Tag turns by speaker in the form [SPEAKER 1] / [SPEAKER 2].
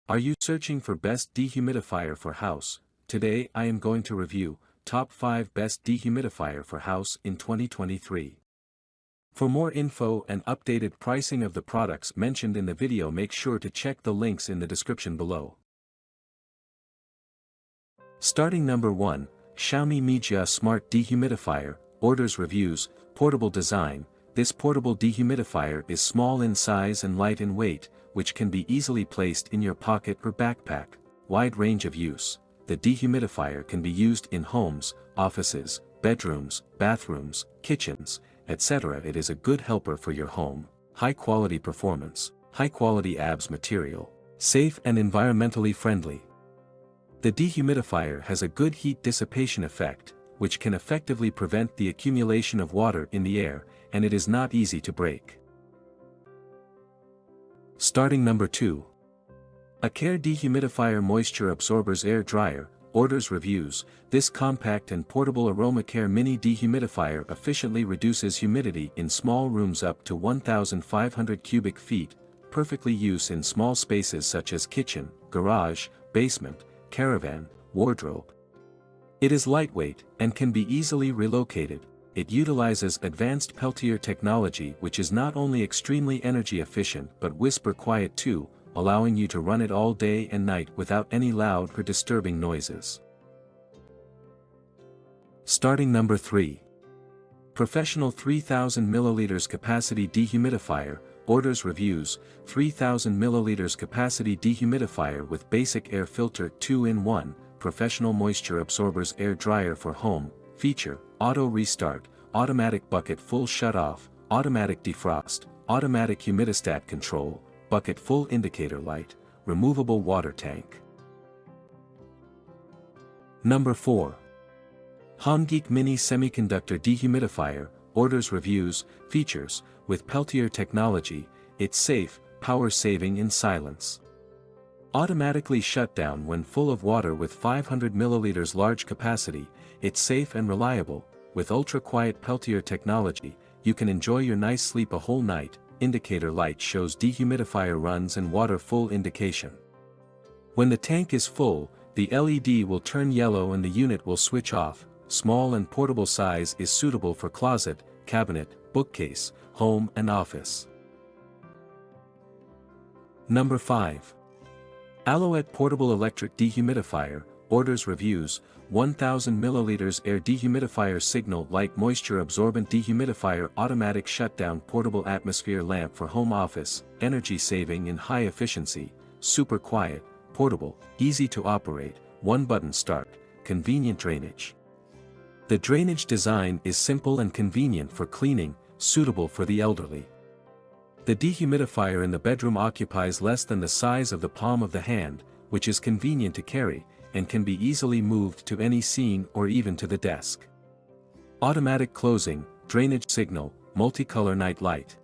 [SPEAKER 1] Are you searching for best dehumidifier for house? Today I am going to review top 5 best dehumidifier for house in 2023. For more info and updated pricing of the products mentioned in the video, make sure to check the links in the description below. Starting number 1, Xiaomi MIJIA Smart Dehumidifier, Orders Reviews, Portable Design. This portable dehumidifier is small in size and light in weight, which can be easily placed in your pocket or backpack. Wide range of use. The dehumidifier can be used in homes, offices, bedrooms, bathrooms, kitchens, etc. It is a good helper for your home. High quality performance, high quality ABS material, safe and environmentally friendly. The dehumidifier has a good heat dissipation effect, which can effectively prevent the accumulation of water in the air, and it is not easy to break. Starting number 2. Acare Dehumidifier Moisture Absorbers Air Dryer, Orders Reviews. This compact and portable Aromacare mini dehumidifier efficiently reduces humidity in small rooms up to 1,500 cubic feet, perfectly used in small spaces such as kitchen, garage, basement, caravan, wardrobe. It is lightweight and can be easily relocated. It utilizes advanced Peltier technology, which is not only extremely energy efficient but whisper quiet too, allowing you to run it all day and night without any loud or disturbing noises. Starting number 3. Professional 3000 ml capacity dehumidifier, Orders Reviews. 3000 ml capacity dehumidifier with basic air filter 2-in-1, professional moisture absorbers air dryer for home. Feature: auto restart, automatic bucket full shut-off, automatic defrost, automatic humidistat control, bucket full indicator light, removable water tank. Number 4. Homgeek Mini Semiconductor Dehumidifier, Orders Reviews. Features: with Peltier technology, it's safe, power-saving in silence. Automatically shut down when full of water with 500 ml large capacity. It's safe and reliable. With ultra-quiet Peltier technology, you can enjoy your nice sleep a whole night. Indicator light shows dehumidifier runs and water full indication. When the tank is full, the LED will turn yellow and the unit will switch off. Small and portable size is suitable for closet, cabinet, bookcase, home and office. Number 5. Alloet Portable Electric Dehumidifier, Orders Reviews. 1000 ml air dehumidifier signal light moisture absorbent dehumidifier automatic shutdown portable atmosphere lamp for home office, energy saving and high efficiency, super quiet, portable, easy to operate, one button start, convenient drainage. The drainage design is simple and convenient for cleaning, suitable for the elderly. The dehumidifier in the bedroom occupies less than the size of the palm of the hand, which is convenient to carry, and can be easily moved to any scene or even to the desk. Automatic closing, drainage signal, multicolor night light.